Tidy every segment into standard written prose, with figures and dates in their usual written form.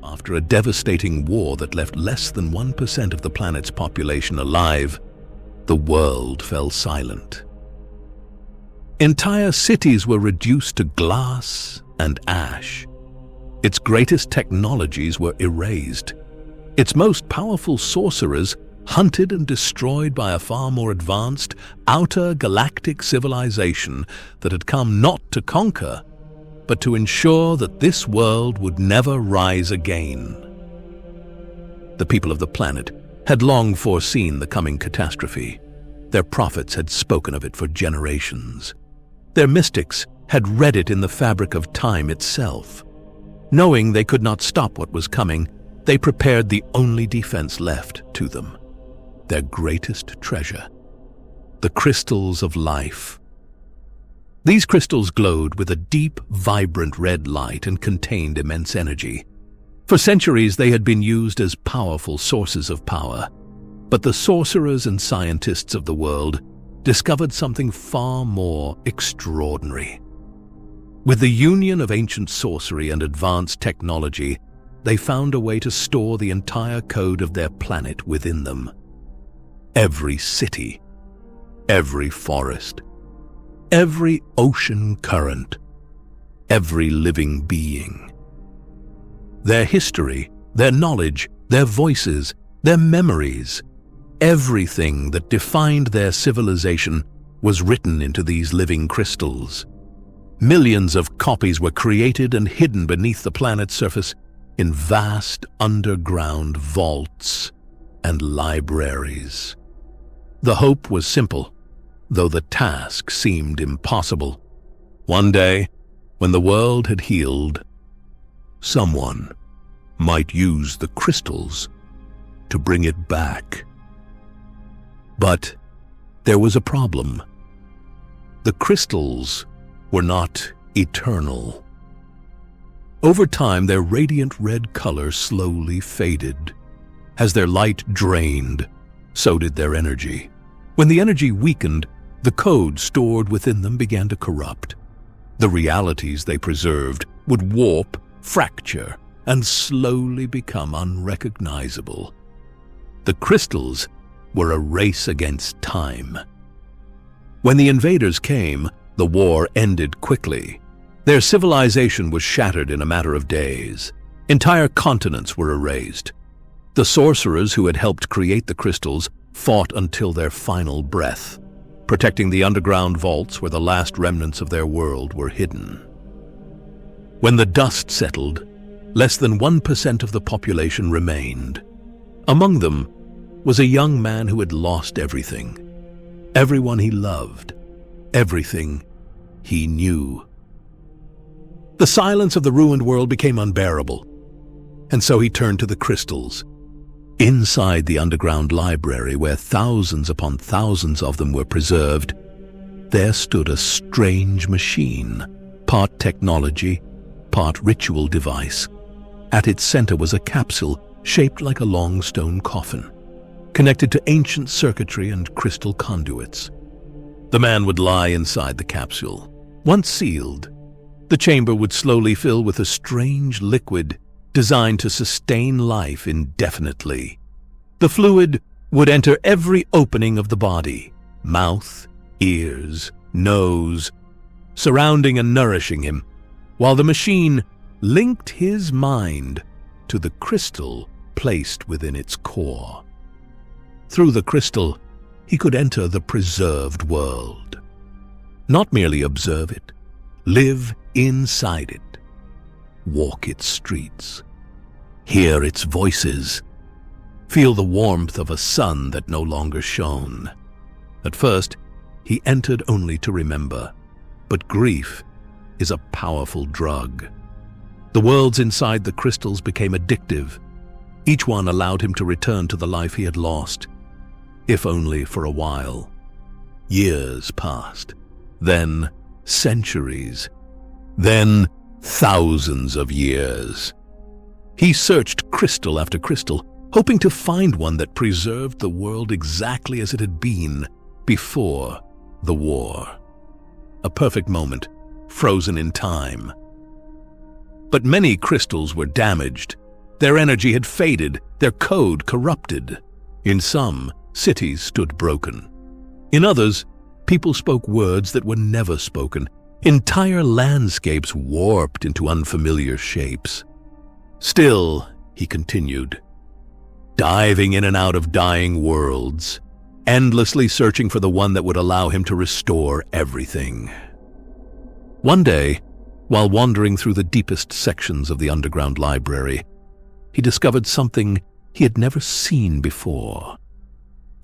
After a devastating war that left less than 1% of the planet's population alive, the world fell silent. Entire cities were reduced to glass and ash. Its greatest technologies were erased. Its most powerful sorcerers hunted and destroyed by a far more advanced, outer galactic civilization that had come not to conquer, but to ensure that this world would never rise again. The people of the planet had long foreseen the coming catastrophe. Their prophets had spoken of it for generations. Their mystics had read it in the fabric of time itself. Knowing they could not stop what was coming, they prepared the only defense left to them, their greatest treasure, the crystals of life. These crystals glowed with a deep, vibrant red light and contained immense energy. For centuries, they had been used as powerful sources of power, but the sorcerers and scientists of the world discovered something far more extraordinary. With the union of ancient sorcery and advanced technology, they found a way to store the entire code of their planet within them. Every city, every forest, every ocean current, every living being. Their history, their knowledge, their voices, their memories, everything that defined their civilization was written into these living crystals. Millions of copies were created and hidden beneath the planet's surface in vast underground vaults and libraries. The hope was simple, though the task seemed impossible. One day, when the world had healed, someone might use the crystals to bring it back. But there was a problem. The crystals were not eternal. Over time, their radiant red color slowly faded. As their light drained, so did their energy. When the energy weakened, the code stored within them began to corrupt. The realities they preserved would warp, fracture, and slowly become unrecognizable. The crystals were a race against time. When the invaders came, the war ended quickly. Their civilization was shattered in a matter of days. Entire continents were erased. The sorcerers who had helped create the crystals fought until their final breath, protecting the underground vaults where the last remnants of their world were hidden. When the dust settled, less than 1% of the population remained. Among them was a young man who had lost everything. Everyone he loved, everything he knew. The silence of the ruined world became unbearable, and so he turned to the crystals. Inside the underground library, where thousands upon thousands of them were preserved, there stood a strange machine, part technology, part ritual device. At its center was a capsule shaped like a long stone coffin, connected to ancient circuitry and crystal conduits. The man would lie inside the capsule. Once sealed, the chamber would slowly fill with a strange liquid designed to sustain life indefinitely. The fluid would enter every opening of the body, mouth, ears, nose, surrounding and nourishing him, while the machine linked his mind to the crystal placed within its core. Through the crystal, he could enter the preserved world. Not merely observe it, live inside it, walk its streets, hear its voices, feel the warmth of a sun that no longer shone. At first, he entered only to remember, but grief is a powerful drug. The worlds inside the crystals became addictive. Each one allowed him to return to the life he had lost, if only for a while. Years passed, then centuries, then thousands of years. He searched crystal after crystal, hoping to find one that preserved the world exactly as it had been before the war. A perfect moment, frozen in time. But many crystals were damaged. Their energy had faded, their code corrupted. In some, cities stood broken. In others, people spoke words that were never spoken. Entire landscapes warped into unfamiliar shapes. Still, he continued, diving in and out of dying worlds, endlessly searching for the one that would allow him to restore everything. One day, while wandering through the deepest sections of the underground library, he discovered something he had never seen before.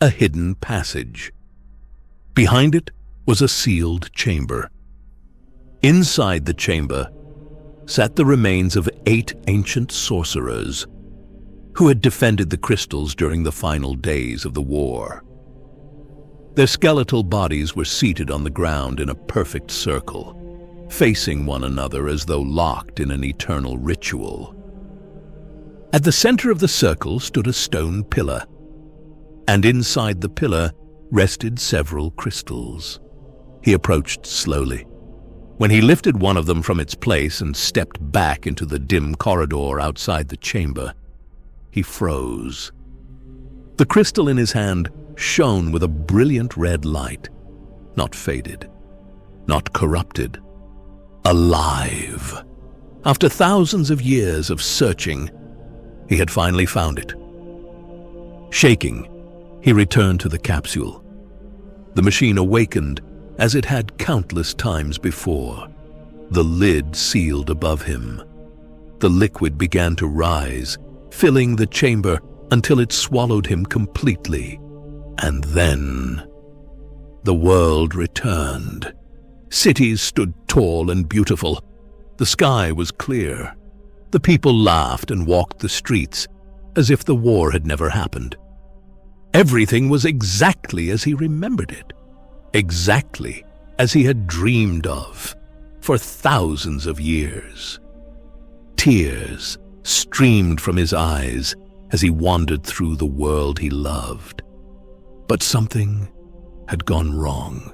A hidden passage. Behind it was a sealed chamber. Inside the chamber sat the remains of 8 ancient sorcerers who had defended the crystals during the final days of the war. Their skeletal bodies were seated on the ground in a perfect circle, facing one another as though locked in an eternal ritual. At the center of the circle stood a stone pillar, and inside the pillar rested several crystals. He approached slowly. When he lifted one of them from its place and stepped back into the dim corridor outside the chamber, he froze. The crystal in his hand shone with a brilliant red light, not faded, not corrupted, alive. After thousands of years of searching, he had finally found it. Shaking, he returned to the capsule. The machine awakened as it had countless times before. The lid sealed above him. The liquid began to rise, filling the chamber until it swallowed him completely. And then the world returned. Cities stood tall and beautiful. The sky was clear. The people laughed and walked the streets as if the war had never happened. Everything was exactly as he remembered it, exactly as he had dreamed of for thousands of years. Tears streamed from his eyes as he wandered through the world he loved. But something had gone wrong.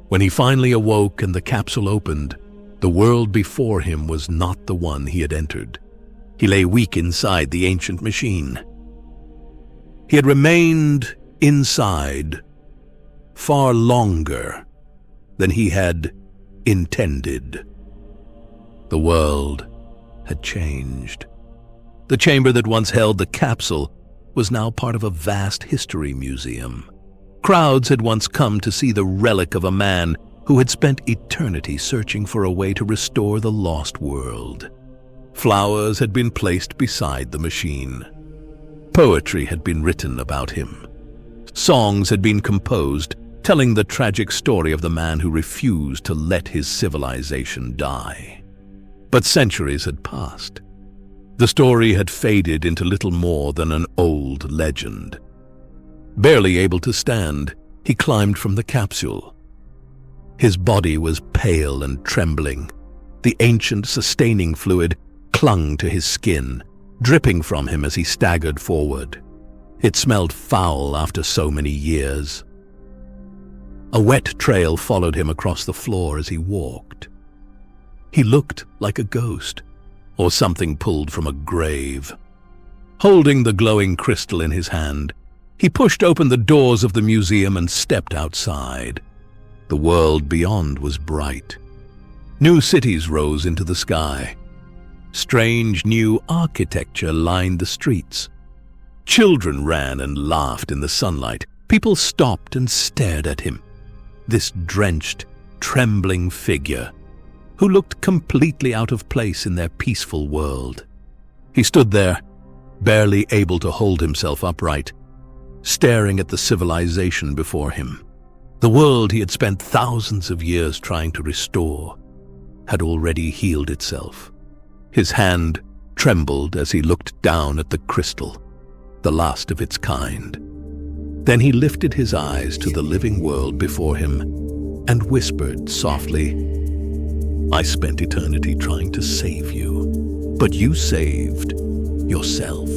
When he finally awoke and the capsule opened, the world before him was not the one he had entered. He lay weak inside the ancient machine. He had remained inside far longer than he had intended. The world had changed. The chamber that once held the capsule was now part of a vast history museum. Crowds had once come to see the relic of a man who had spent eternity searching for a way to restore the lost world. Flowers had been placed beside the machine. Poetry had been written about him. Songs had been composed, telling the tragic story of the man who refused to let his civilization die. But centuries had passed. The story had faded into little more than an old legend. Barely able to stand, he climbed from the capsule. His body was pale and trembling. The ancient sustaining fluid clung to his skin, dripping from him as he staggered forward. It smelled foul after so many years. A wet trail followed him across the floor as he walked. He looked like a ghost, or something pulled from a grave. Holding the glowing crystal in his hand, he pushed open the doors of the museum and stepped outside. The world beyond was bright. New cities rose into the sky. Strange new architecture lined the streets. Children ran and laughed in the sunlight. People stopped and stared at him. This drenched, trembling figure who looked completely out of place in their peaceful world. He stood there, barely able to hold himself upright, staring at the civilization before him. The world he had spent thousands of years trying to restore had already healed itself. His hand trembled as he looked down at the crystal, the last of its kind. Then he lifted his eyes to the living world before him and whispered softly, "I spent eternity trying to save you, but you saved yourself."